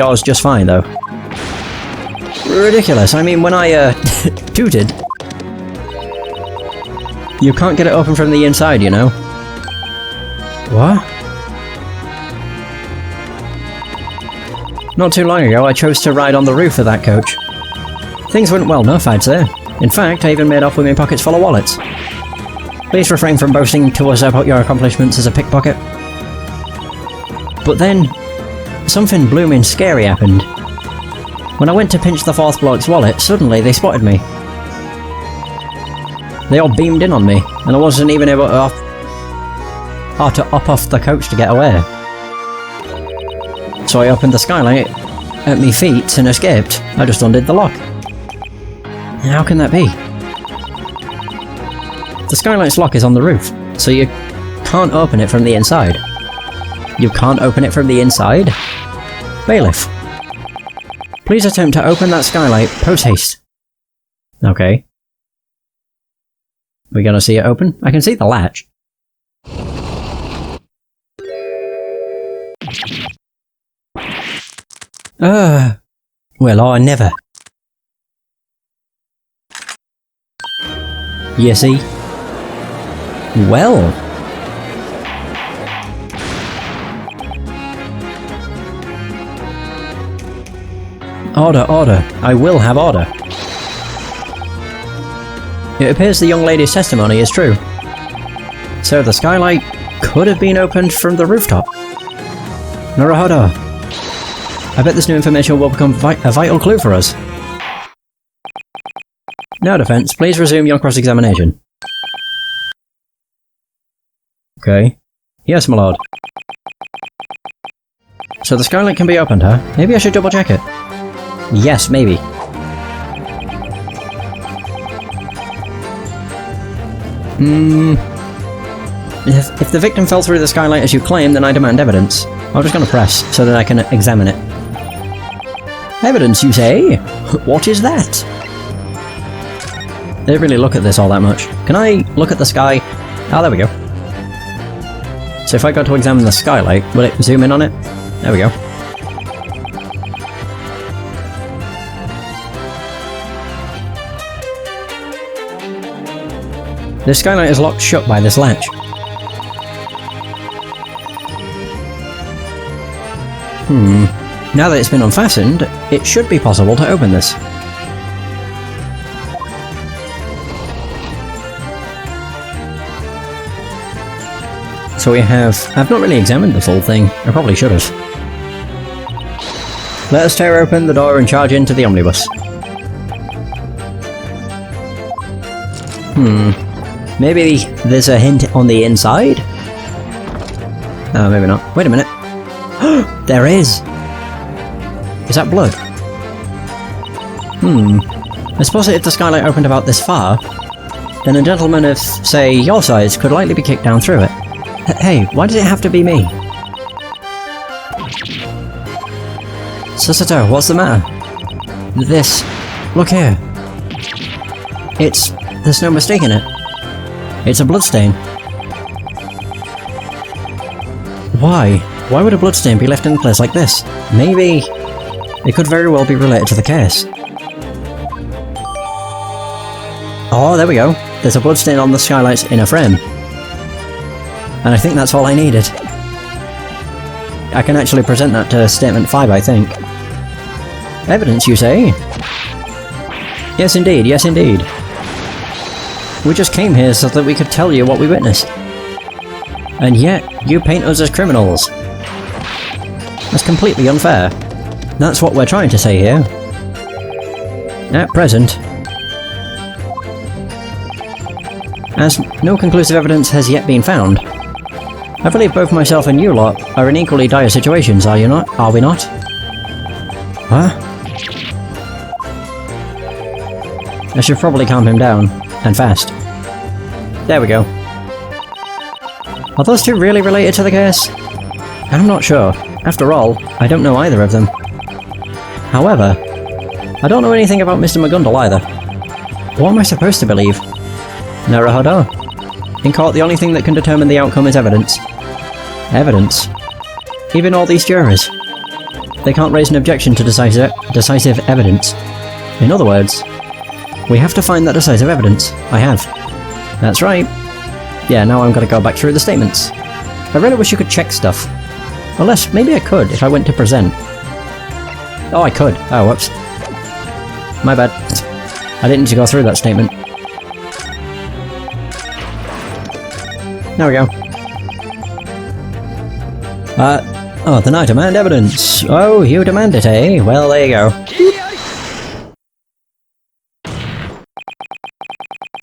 doors just fine, though. Ridiculous. I mean, when I, tooted... You can't get it open from the inside, you know? What? Not too long ago, I chose to ride on the roof of that coach. Things went well enough, I'd say. In fact, I even made off with my pockets full of wallets. Please refrain from boasting to us about your accomplishments as a pickpocket. But then, something blooming scary happened. When I went to pinch the fourth bloke's wallet, suddenly they spotted me. They all beamed in on me, and I wasn't even able to up off the coach to get away. So I opened the skylight at me feet and escaped. I just undid the lock. How can that be? The skylight's lock is on the roof, so you can't open it from the inside. You can't open it from the inside? Bailiff. Please attempt to open that skylight post-haste. Okay. We gonna see it open? I can see the latch. Well, I never. You see? Well. Order, order. I will have order. It appears the young lady's testimony is true. So the skylight could have been opened from the rooftop. Naruhodo. I bet this new information will become a vital clue for us. Now, defense, please resume your cross-examination. Okay. Yes, my lord. So the skylight can be opened, huh? Maybe I should double-check it. Yes, maybe. If the victim fell through the skylight as you claim, then I demand evidence. I'm just gonna press, so that I can examine it. Evidence, you say? What is that? I didn't really look at this all that much. Can I look at the sky? Oh, there we go. So if I go to examine the skylight, will it zoom in on it? There we go. The skylight is locked shut by this latch. Now that it's been unfastened, it should be possible to open this. So we have... I've not really examined the full thing. I probably should have. Let us tear open the door and charge into the omnibus. Maybe there's a hint on the inside? Maybe not. Wait a minute. There is! Is that blood? I suppose if the skylight opened about this far, then a gentleman of, say, your size could likely be kicked down through it. Hey, why does it have to be me? Susato, what's the matter? This... Look here. There's no mistaking it. It's a bloodstain. Why? Why would a bloodstain be left in a place like this? Maybe... It could very well be related to the case. Oh, there we go. There's a bloodstain on the skylight's inner frame. And I think that's all I needed. I can actually present that to Statement 5, I think. Evidence, you say? Yes, indeed. Yes, indeed. We just came here so that we could tell you what we witnessed. And yet, you paint us as criminals. That's completely unfair. That's what we're trying to say here. At present, as no conclusive evidence has yet been found, I believe both myself and you lot are in equally dire situations, are you not? Are we not? Huh? I should probably calm him down. And fast. There we go. Are those two really related to the case? I'm not sure. After all, I don't know either of them. However, I don't know anything about Mr. McGundle either. What am I supposed to believe? Naruhodo. In court, the only thing that can determine the outcome is evidence. Evidence? Even all these jurors. they can't raise an objection to decisive evidence. In other words, we have to find that decisive evidence. I have. That's right. Yeah, now I'm gonna go back through the statements. I really wish you could check stuff. Unless, maybe I could if I went to present. Oh, I could. Oh, whoops. My bad. I didn't need to go through that statement. There we go. Oh, then I demand evidence. Oh, you demand it, eh? Well, there you go.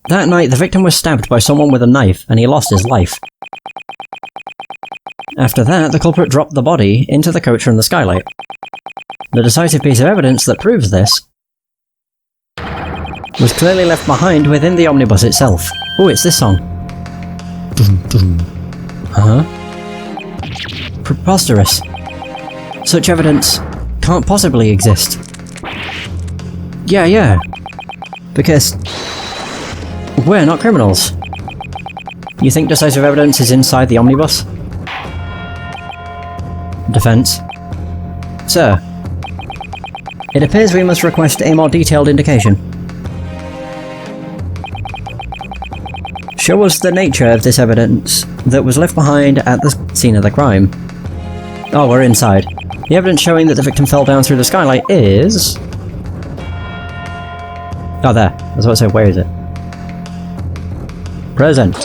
That night, the victim was stabbed by someone with a knife, and he lost his life. After that, the culprit dropped the body into the coach from the skylight. The decisive piece of evidence that proves this was clearly left behind within the omnibus itself. Oh, it's this song. Huh? Preposterous. Such evidence can't possibly exist. Yeah. Because we're not criminals. You think decisive evidence is inside the omnibus? Defense. Sir, it appears we must request a more detailed indication. Show us the nature of this evidence that was left behind at the scene of the crime. Oh, we're inside. The evidence showing that the victim fell down through the skylight is... Oh, there. I was about to say, where is it? Present.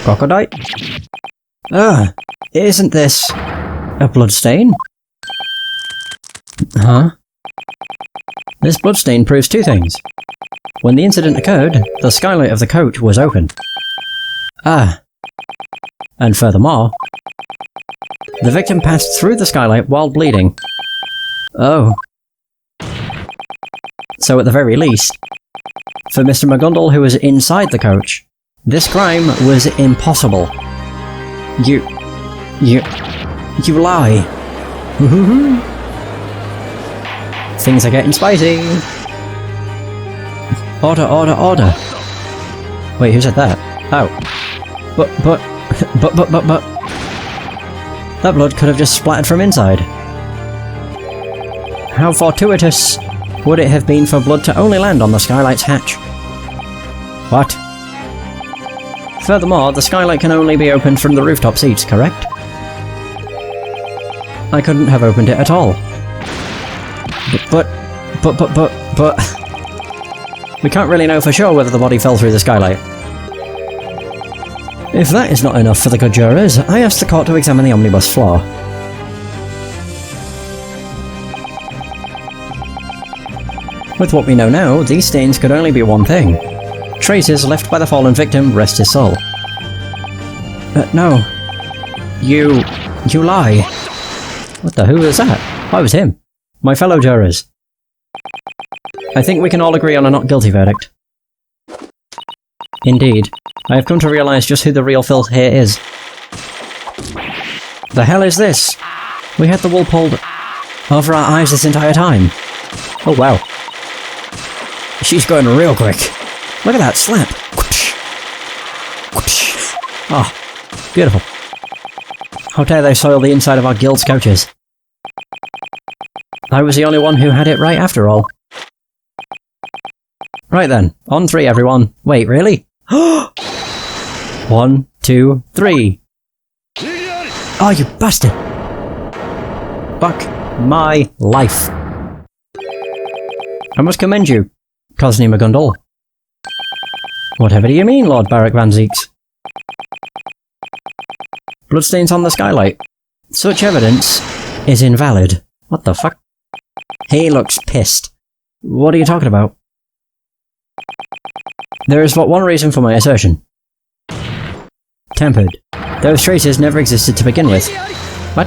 Crocodile? Ah, isn't this a bloodstain? Huh? This bloodstain proves two things. When the incident occurred, the skylight of the coach was open. Ah. And furthermore, the victim passed through the skylight while bleeding. Oh. So at the very least, for Mr. McGundle, who was inside the coach, this crime was impossible. You lie. Things are getting spicy. Order. Wait, who said that? Oh. But... That blood could have just splattered from inside. How fortuitous would it have been for blood to only land on the skylight's hatch? What? Furthermore, the skylight can only be opened from the rooftop seats, correct? I couldn't have opened it at all. But... We can't really know for sure whether the body fell through the skylight. If that is not enough for the good jurors, I ask the court to examine the omnibus floor. With what we know now, these stains could only be one thing. Traces left by the fallen victim, rest his soul. No. You lie. What the who was that? I was him. My fellow jurors. I think we can all agree on a not guilty verdict. Indeed. I have come to realise just who the real filth here is. The hell is this? We had the wool pulled over our eyes this entire time. Oh wow. She's going real quick. Look at that slap. Oh, beautiful. How dare they soil the inside of our guild's couches? I was the only one who had it right after all. Right then, on three everyone. Wait, really? 1, 2, 3. Oh, you bastard! Fuck my life. I must commend you, Cosney McGundle. Whatever do you mean, Lord Barrack Van Zeeks? Bloodstains on the skylight. Such evidence is invalid. What the fuck? He looks pissed. What are you talking about? There is but one reason for my assertion. Tampered. Those traces never existed to begin with. What?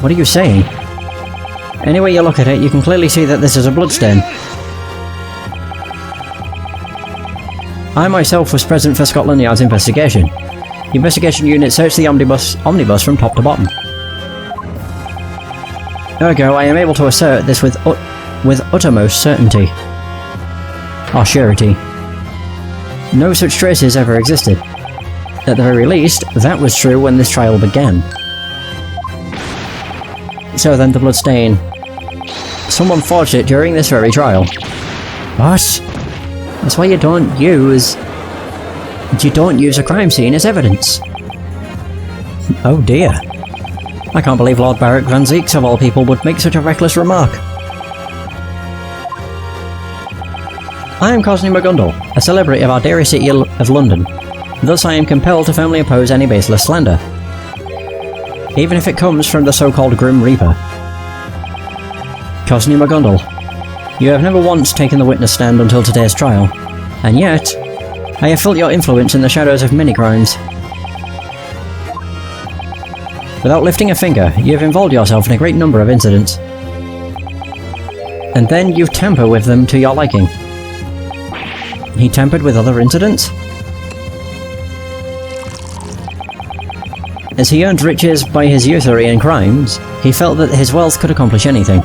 What are you saying? Any way you look at it, you can clearly see that this is a bloodstain. I myself was present for Scotland Yard's investigation. The investigation unit searched the omnibus from top to bottom. Ergo, I am able to assert this with uttermost certainty. Or surety. No such traces ever existed. At the very least, that was true when this trial began. So then the bloodstain... Someone forged it during this very trial. What? That's why you don't use a crime scene as evidence. Oh dear. I can't believe Lord Barrack Van Zeeks of all people would make such a reckless remark. I am Cosney McGundle, a celebrity of our dear city of London. Thus I am compelled to firmly oppose any baseless slander, even if it comes from the so-called Grim Reaper. Cosney McGundle, you have never once taken the witness stand until today's trial, and yet, I have felt your influence in the shadows of many crimes. Without lifting a finger, you have involved yourself in a great number of incidents. And then you tamper with them to your liking. He tampered with other incidents? As he earned riches by his usury and crimes, he felt that his wealth could accomplish anything.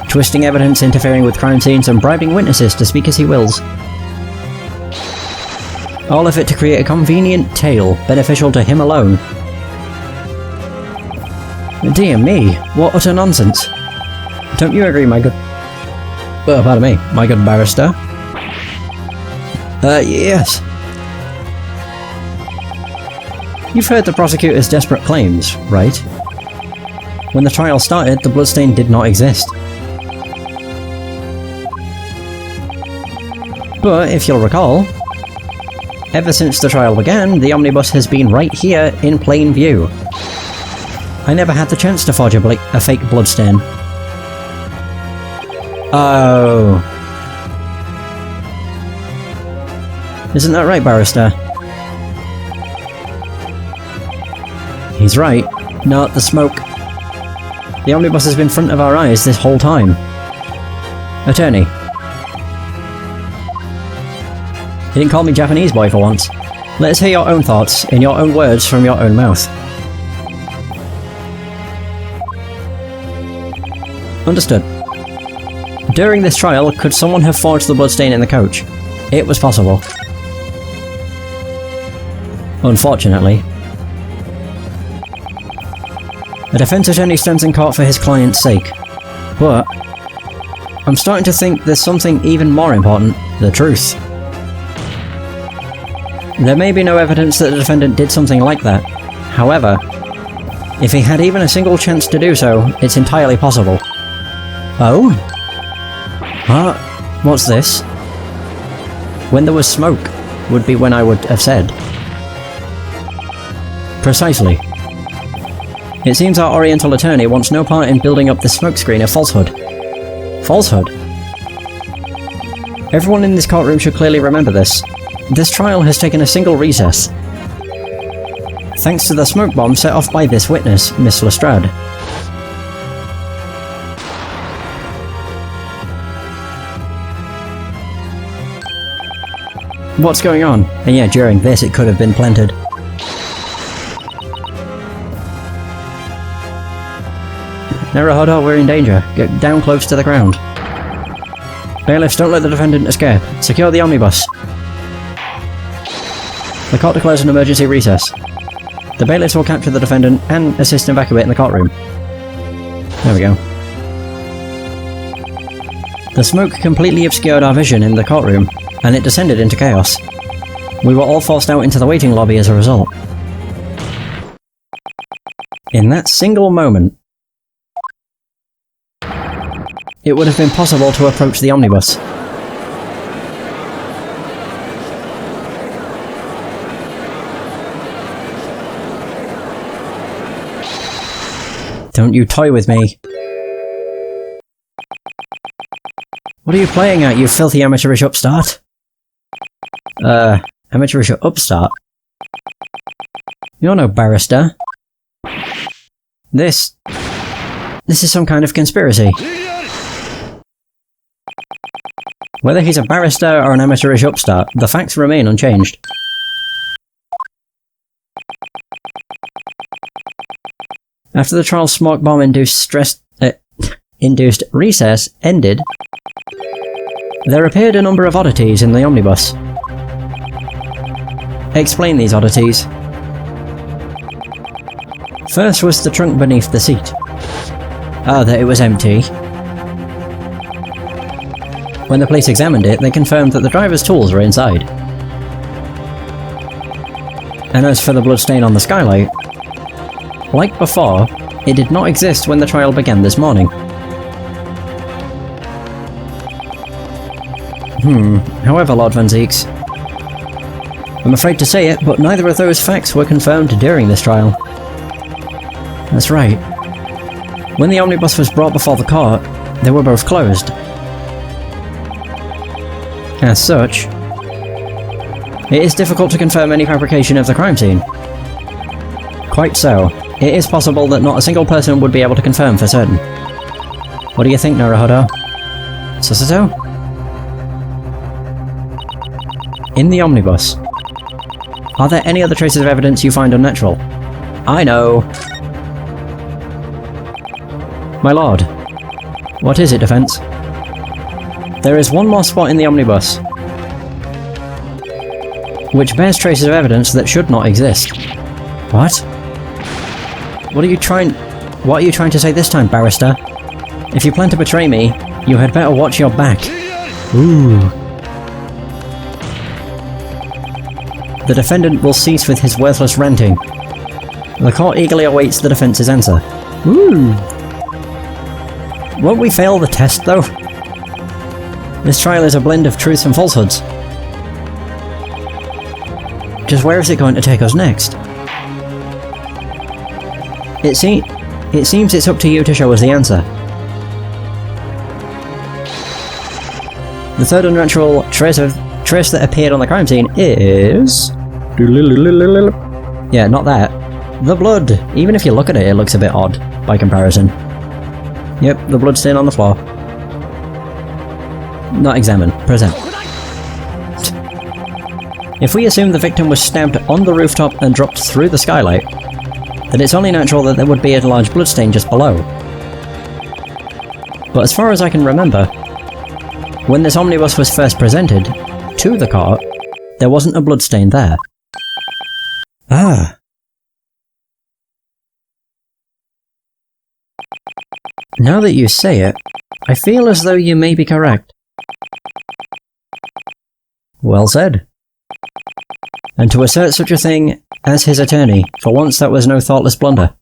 Twisting evidence, interfering with crime scenes, and bribing witnesses to speak as he wills. All of it to create a convenient tale, beneficial to him alone. Dear me, what utter nonsense. Don't you agree, my good... Oh, pardon me, my good barrister? Yes. You've heard the prosecutor's desperate claims, right? When the trial started, the bloodstain did not exist. But, if you'll recall, ever since the trial began, the omnibus has been right here in plain view. I never had the chance to forge a fake bloodstain. Oh. Isn't that right, barrister? He's right. Not the smoke. The omnibus has been in front of our eyes this whole time. Attorney. You didn't call me Japanese boy for once. Let us hear your own thoughts, in your own words, from your own mouth. Understood. During this trial, could someone have forged the bloodstain in the coach? It was possible. Unfortunately. A defense attorney stands in court for his client's sake. But I'm starting to think there's something even more important, the truth. There may be no evidence that the defendant did something like that. However, if he had even a single chance to do so, it's entirely possible. Oh? What? What's this? When there was smoke, would be when I would have said. Precisely. It seems our Oriental attorney wants no part in building up this smokescreen of falsehood. Falsehood? Everyone in this courtroom should clearly remember this. This trial has taken a single recess. Thanks to the smoke bomb set off by this witness, Miss Lestrade. What's going on? And yeah, during this it could have been planted. Naruhodo, we're in danger. Get down close to the ground. Bailiffs, don't let the defendant escape. Secure the omnibus. The court declares an emergency recess. The bailiffs will capture the defendant and assist evacuating the courtroom. There we go. The smoke completely obscured our vision in the courtroom, and it descended into chaos. We were all forced out into the waiting lobby as a result. In that single moment, it would have been possible to approach the omnibus. Don't you toy with me. What are you playing at, you filthy amateurish upstart? Amateurish upstart? You're no barrister. This is some kind of conspiracy. Whether he's a barrister or an amateurish upstart, the facts remain unchanged. After the trial's smoke bomb-induced recess ended, there appeared a number of oddities in the omnibus. Explain these oddities. First was the trunk beneath the seat. that it was empty. When the police examined it, they confirmed that the driver's tools were inside. And as for the bloodstain on the skylight, like before, it did not exist when the trial began this morning. However, Lord Van Zieks, I'm afraid to say it, but neither of those facts were confirmed during this trial. That's right. When the omnibus was brought before the court, they were both closed. As such, it is difficult to confirm any fabrication of the crime scene. Quite so. It is possible that not a single person would be able to confirm for certain. What do you think, Naruhodo? Susato? In the omnibus, are there any other traces of evidence you find unnatural? I know! My lord. What is it, Defense? There is one more spot in the omnibus, which bears traces of evidence that should not exist. What? What are you trying to say this time, barrister? If you plan to betray me, you had better watch your back. Ooh. The defendant will cease with his worthless ranting. The court eagerly awaits the defence's answer. Ooh. Won't we fail the test, though? This trial is a blend of truths and falsehoods. Just where is it going to take us next? It seems it's up to you to show us the answer. The third unnatural trace that appeared on the crime scene is... Yeah, not that. The blood. Even if you look at it, it looks a bit odd, by comparison. Yep, the blood stain on the floor. Not examine. Present. If we assume the victim was stabbed on the rooftop and dropped through the skylight, then it's only natural that there would be a large bloodstain just below. But as far as I can remember, when this omnibus was first presented to the court, there wasn't a bloodstain there. Ah. Now that you say it, I feel as though you may be correct. Well said. And to assert such a thing as his attorney, for once that was no thoughtless blunder.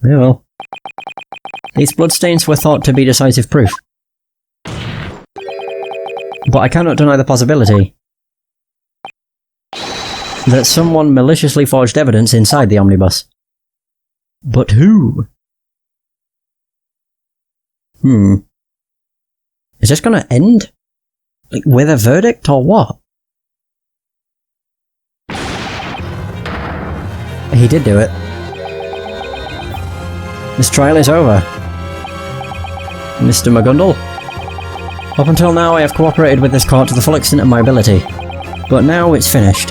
Yeah, well. These bloodstains were thought to be decisive proof. But I cannot deny the possibility that someone maliciously forged evidence inside the omnibus. But who? Is this gonna end? Like, with a verdict or what? He did do it. This trial is over. Mr. McGundle? Up until now I have cooperated with this court to the full extent of my ability. But now it's finished.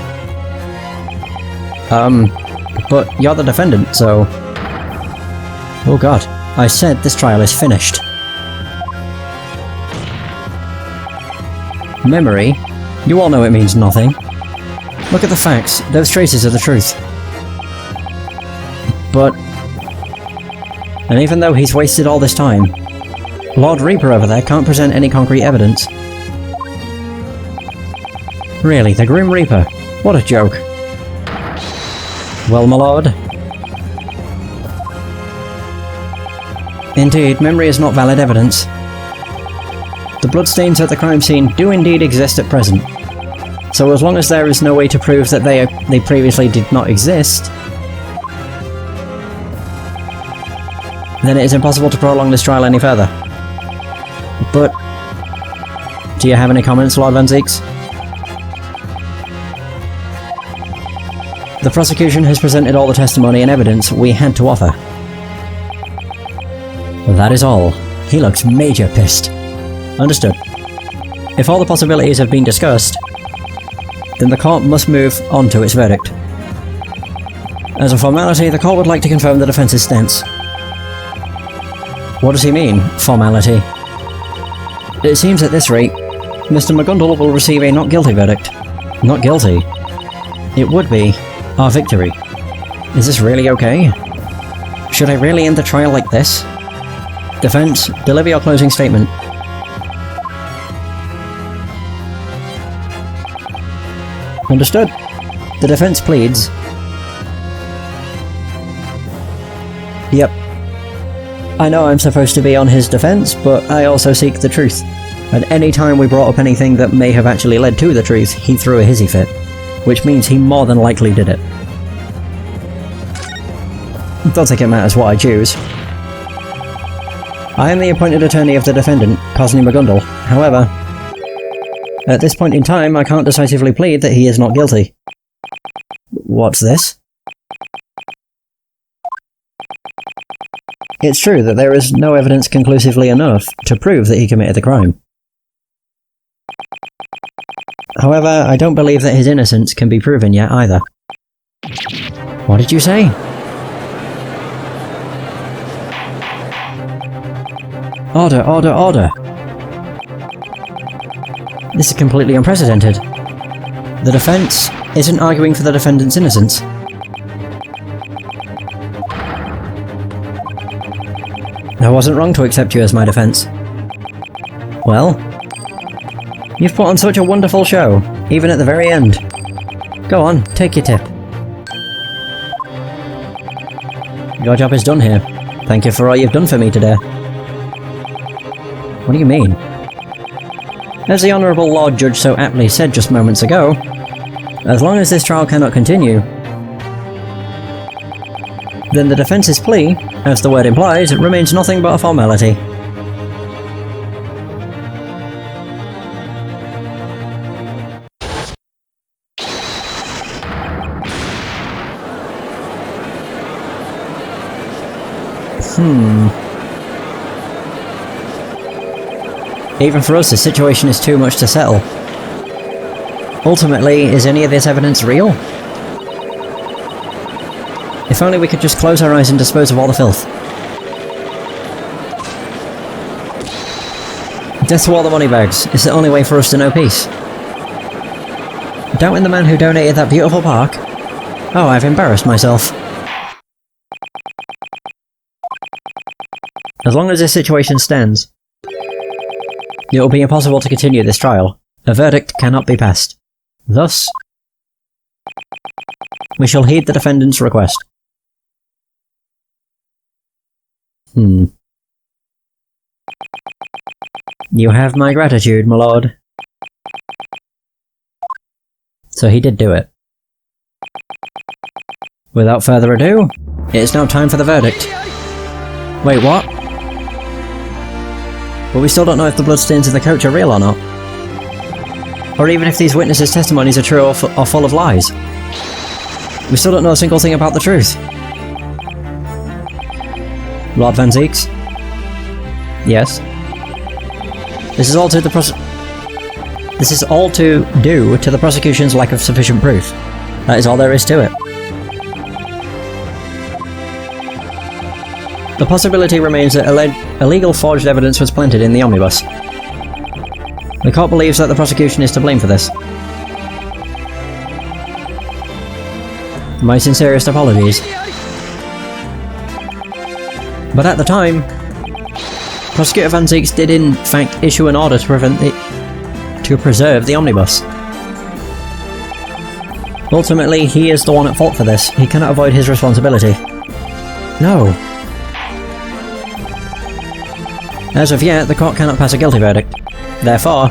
But you're the defendant, so... Oh god. I said this trial is finished. Memory? You all know it means nothing. Look at the facts. Those traces are the truth. But... And even though he's wasted all this time, Lord Reaper over there can't present any concrete evidence. Really, the Grim Reaper? What a joke. Well, my lord. Indeed, memory is not valid evidence. The bloodstains at the crime scene do indeed exist at present. So as long as there is no way to prove that they previously did not exist, then it is impossible to prolong this trial any further. But... do you have any comments, Lord Van Zieks? The prosecution has presented all the testimony and evidence we had to offer. That is all. He looks major pissed. Understood. If all the possibilities have been discussed, then the court must move on to its verdict. As a formality, the court would like to confirm the defence's stance. What does he mean, formality? It seems at this rate, Mr. McGundle will receive a not guilty verdict. Not guilty? It would be our victory. Is this really okay? Should I really end the trial like this? Defense, deliver your closing statement. Understood. The defense pleads. Yep. I know I'm supposed to be on his defense, but I also seek the truth. And any time we brought up anything that may have actually led to the truth, he threw a hissy fit. Which means he more than likely did it. Don't think it matters what I choose. I am the appointed attorney of the defendant, Cosney McGundle. However, at this point in time, I can't decisively plead that he is not guilty. What's this? It's true that there is no evidence conclusively enough to prove that he committed the crime. However, I don't believe that his innocence can be proven yet either. What did you say? Order, order, order! This is completely unprecedented. The defense isn't arguing for the defendant's innocence. I wasn't wrong to accept you as my defense. Well, you've put on such a wonderful show, even at the very end. Go on, take your tip. Your job is done here. Thank you for all you've done for me today. What do you mean? As the Honourable Lord Judge so aptly said just moments ago, as long as this trial cannot continue, then the defence's plea, as the word implies, remains nothing but a formality. Even for us, the situation is too much to settle. Ultimately, is any of this evidence real? If only we could just close our eyes and dispose of all the filth. Death to all the moneybags. It's the only way for us to know peace. Doubting the man who donated that beautiful park? Oh, I've embarrassed myself. As long as this situation stands, it will be impossible to continue this trial. A verdict cannot be passed. Thus, we shall heed the defendant's request. You have my gratitude, my lord. So he did do it. Without further ado, it is now time for the verdict. Wait, what? But we still don't know if the bloodstains in the coach are real or not. Or even if these witnesses' testimonies are true or full of lies. We still don't know a single thing about the truth. Lord Van Zeeks? Yes? This is all to do to the prosecution's lack of sufficient proof. That is all there is to it. The possibility remains that illegal forged evidence was planted in the omnibus. The court believes that the prosecution is to blame for this. My sincerest apologies. But at the time, Prosecutor Van Zeeks did in fact issue an order to preserve the omnibus. Ultimately, he is the one at fault for this. He cannot avoid his responsibility. No. As of yet, the court cannot pass a guilty verdict. Therefore,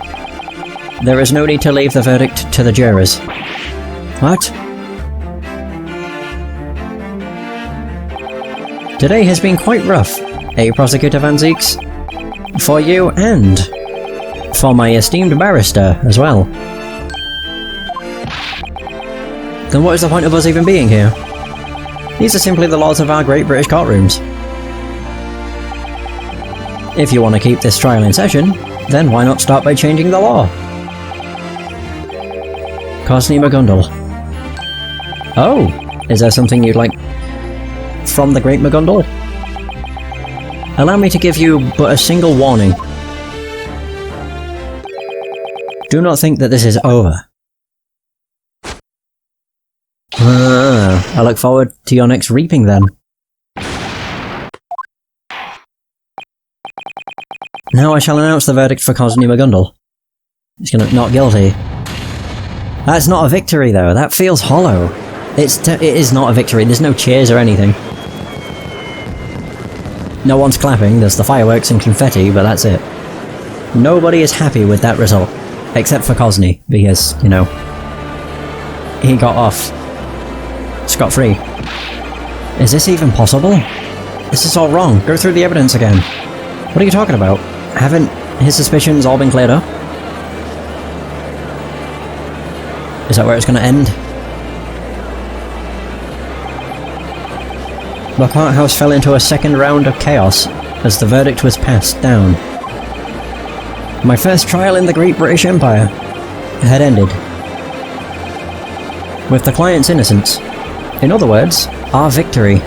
there is no need to leave the verdict to the jurors. What? Today has been quite rough, Prosecutor Van Zeeks? For you and for my esteemed barrister as well. Then what is the point of us even being here? These are simply the laws of our great British courtrooms. If you want to keep this trial in session, then why not start by changing the law? Cosney McGundle. Oh, is there something you'd like from the great McGundle? Allow me to give you but a single warning. Do not think that this is over. I look forward to your next reaping then. Now I shall announce the verdict for Kojima Gundel. He's gonna not guilty. That's not a victory though, that feels hollow. It is not a victory, there's no cheers or anything. No one's clapping, there's the fireworks and confetti, but that's it. Nobody is happy with that result. Except for Cosney, because, you know, he got off scot-free. Is this even possible? This is all wrong. Go through the evidence again. What are you talking about? Haven't his suspicions all been cleared up? Is that where it's going to end? The courthouse fell into a second round of chaos as the verdict was passed down. My first trial in the Great British Empire had ended with the client's innocence. In other words, our victory.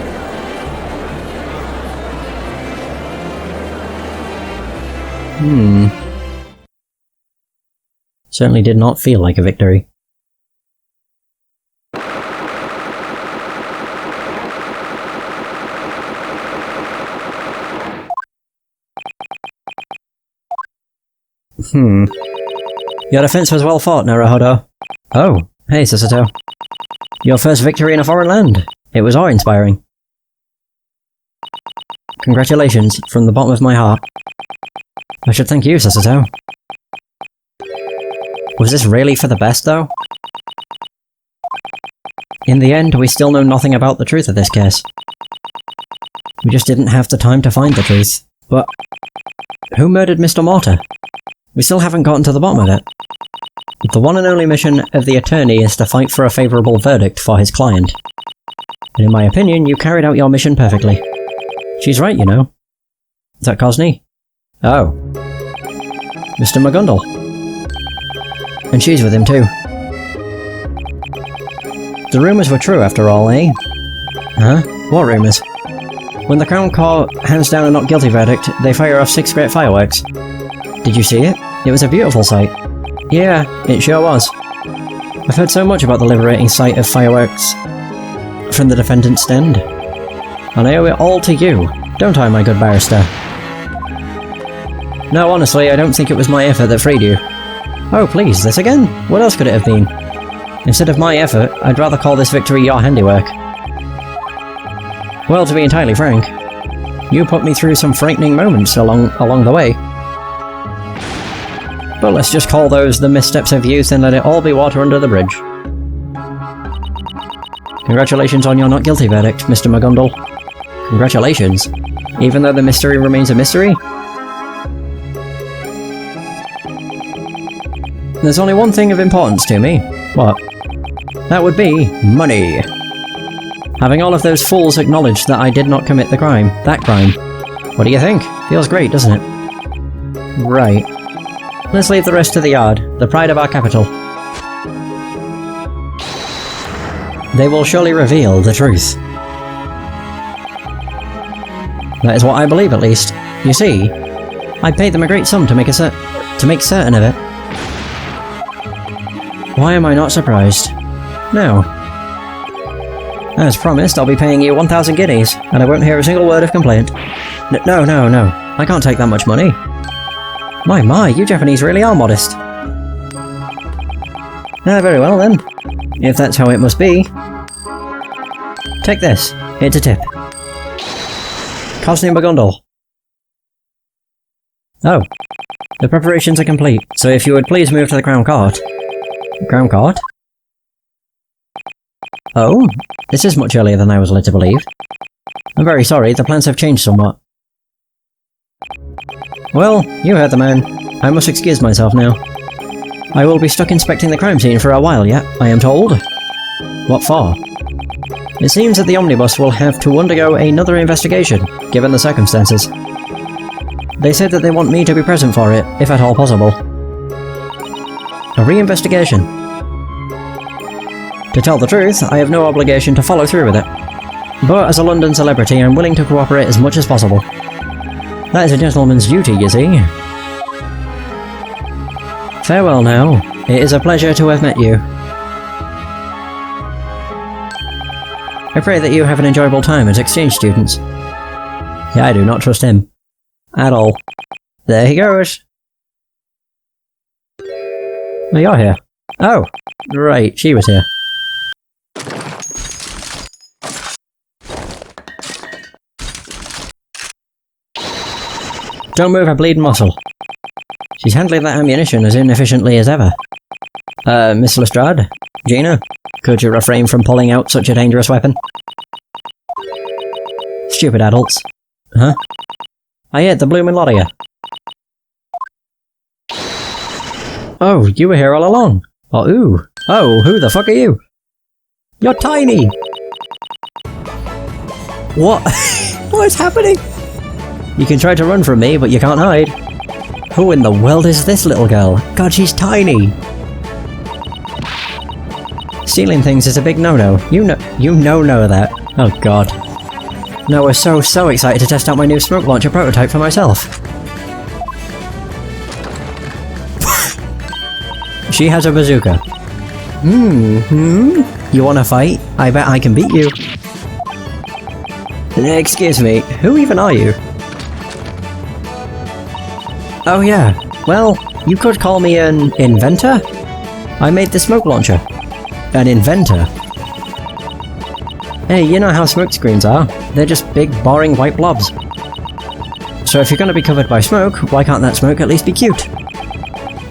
Certainly did not feel like a victory. Your defense was well fought, Naruhodo. Oh, hey, Susato. Your first victory in a foreign land. It was awe-inspiring. Congratulations, from the bottom of my heart. I should thank you, Susato. Was this really for the best, though? In the end, we still know nothing about the truth of this case. We just didn't have the time to find the truth. But who murdered Mr. Mortar? We still haven't gotten to the bottom of it. The one and only mission of the attorney is to fight for a favourable verdict for his client. And in my opinion, you carried out your mission perfectly. She's right, you know. Is that Cosney? Oh. Mr. McGundle. And she's with him too. The rumours were true after all, eh? Huh? What rumours? When the Crown Court hands down a not guilty verdict, they fire off 6 great fireworks. Did you see it? It was a beautiful sight. Yeah, it sure was. I've heard so much about the liberating sight of fireworks from the defendant's stand. And I owe it all to you, don't I, my good barrister? No, honestly, I don't think it was my effort that freed you. Oh, please, this again? What else could it have been? Instead of my effort, I'd rather call this victory your handiwork. Well, to be entirely frank, you put me through some frightening moments along the way. But let's just call those the missteps of youth and let it all be water under the bridge. Congratulations on your not guilty verdict, Mr. McGundle. Congratulations. Even though the mystery remains a mystery? There's only one thing of importance to me. What? That would be money. Having all of those fools acknowledge that I did not commit the crime. That crime. What do you think? Feels great, doesn't it? Right. Let's leave the rest to the yard, the pride of our capital. They will surely reveal the truth. That is what I believe, at least. You see, I paid them a great sum to make certain of it. Why am I not surprised? No. As promised, I'll be paying you 1,000 guineas, and I won't hear a single word of complaint. No. I can't take that much money. My, you Japanese really are modest. Very well then. If that's how it must be. Take this. It's a tip. Cosney McGundle. Oh. The preparations are complete, so if you would please move to the Crown Court. Crown Court? Oh, this is much earlier than I was led to believe. I'm very sorry, the plans have changed somewhat. Well, you heard the man. I must excuse myself now. I will be stuck inspecting the crime scene for a while yet, I am told. What for? It seems that the omnibus will have to undergo another investigation, given the circumstances. They said that they want me to be present for it, if at all possible. A re-investigation. To tell the truth, I have no obligation to follow through with it. But as a London celebrity, I'm willing to cooperate as much as possible. That is a gentleman's duty, you see. Farewell now. It is a pleasure to have met you. I pray that you have an enjoyable time as exchange students. Yeah, I do not trust him. At all. There he goes. Oh, you're here. Oh, right, she was here. Don't move a bleeding muscle. She's handling that ammunition as inefficiently as ever. Miss Lestrade? Gina? Could you refrain from pulling out such a dangerous weapon? Stupid adults. Huh? I ate the bloomin' lot of you. Oh, you were here all along. Oh, ooh. Oh, who the fuck are you? You're tiny! What? What is happening? You can try to run from me, but you can't hide. Who in the world is this little girl? God, she's tiny! Stealing things is a big no-no. You know that. Oh god. No, we're so excited to test out my new smoke launcher prototype for myself. She has a bazooka. You wanna fight? I bet I can beat you. Excuse me, who even are you? Oh yeah, well, you could call me an inventor? I made the smoke launcher. An inventor? Hey, you know how smoke screens are? They're just big, boring white blobs. So if you're gonna be covered by smoke, why can't that smoke at least be cute?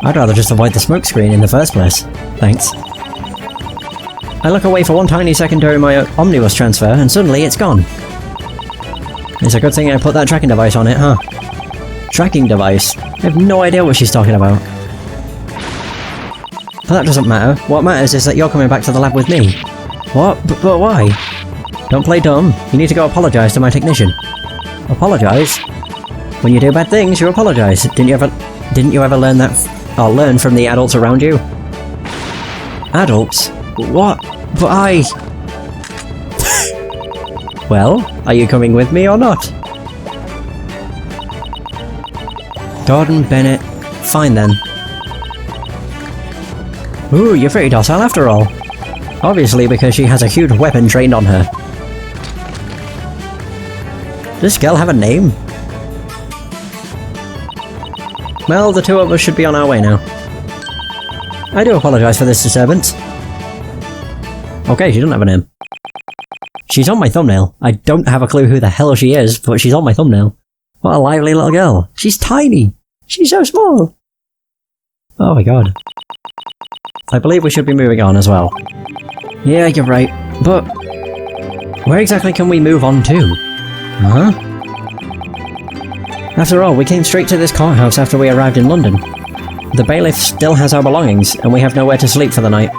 I'd rather just avoid the smoke screen in the first place. Thanks. I look away for one tiny second during my omnibus transfer, and suddenly it's gone. It's a good thing I put that tracking device on it, huh? Tracking device? I have no idea what she's talking about. But that doesn't matter. What matters is that you're coming back to the lab with me. What? But why? Don't play dumb. You need to go apologise to my technician. Apologise? When you do bad things, you apologise. Didn't you ever learn that or learn from the adults around you? Adults? What? But I... Well, are you coming with me or not? Gordon Bennett. Fine then. Ooh, you're pretty docile after all. Obviously because she has a huge weapon trained on her. Does this girl have a name? Well, the two of us should be on our way now. I do apologise for this disturbance. Okay, she doesn't have a name. She's on my thumbnail. I don't have a clue who the hell she is, but she's on my thumbnail. What a lively little girl. She's tiny! She's so small! Oh my god. I believe we should be moving on as well. Yeah, you're right. But... where exactly can we move on to? Huh? After all, we came straight to this courthouse after we arrived in London. The bailiff still has our belongings, and we have nowhere to sleep for the night.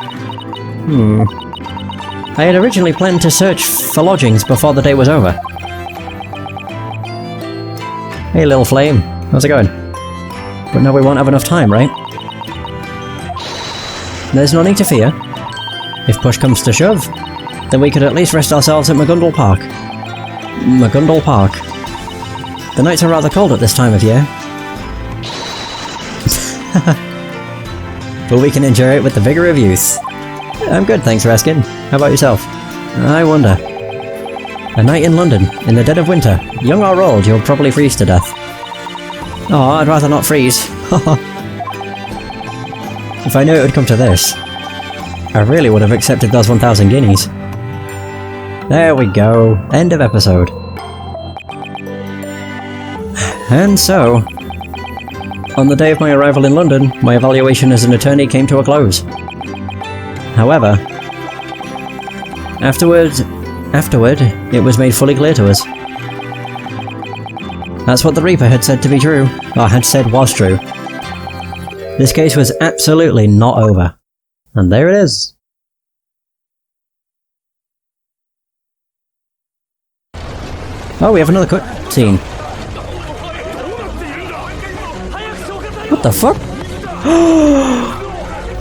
I had originally planned to search for lodgings before the day was over. Hey, little flame. How's it going? But now we won't have enough time, right? There's no need to fear. If push comes to shove, then we could at least rest ourselves at McGundle Park. McGundle Park. The nights are rather cold at this time of year. But we can enjoy it with the vigour of youth. I'm good, thanks for asking. How about yourself? I wonder. A night in London, in the dead of winter. Young or old, you'll probably freeze to death. Oh, I'd rather not freeze. If I knew it would come to this, I really would have accepted those 1,000 guineas. There we go. End of episode. And so, on the day of my arrival in London, my evaluation as an attorney came to a close. However, afterward, it was made fully clear to us. That's what the Reaper had said to be true, or had said was true. This case was absolutely not over. And there it is. Oh, we have another cutscene. What the fuck?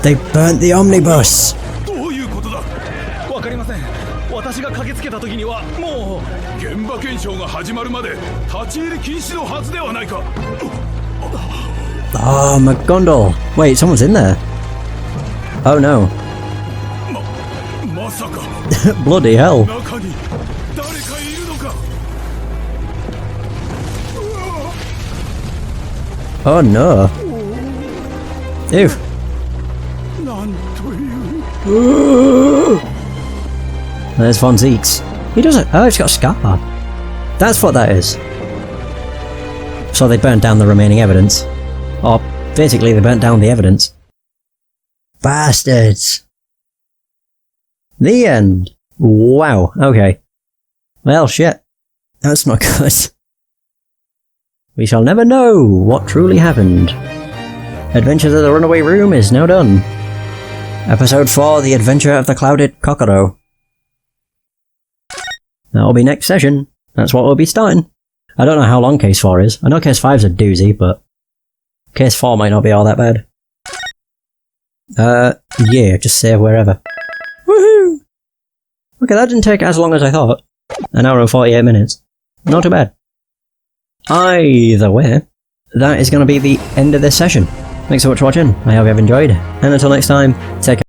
They burnt the omnibus! Oh, McGundle! Wait, someone's in there. Oh no. Bloody hell. Oh no. Ew. There's Von Zeeks. He doesn't. Oh, he's got a scar. That's what that is. So they burnt down the remaining evidence. Or basically, they burnt down the evidence. Bastards! The end. Wow, okay. Well, shit. That's not good. We shall never know what truly happened. Adventures of the Runaway Room is now done. Episode 4, The Adventure of the Clouded Kokoro. That'll be next session. That's what we'll be starting. I don't know how long Case 4 is. I know Case 5's a doozy, but Case 4 might not be all that bad. Yeah, just save wherever. Woohoo! Okay, that didn't take as long as I thought. An hour and 48 minutes. Not too bad. Either way, that is going to be the end of this session. Thanks so much for watching. I hope you have enjoyed. And until next time, take care.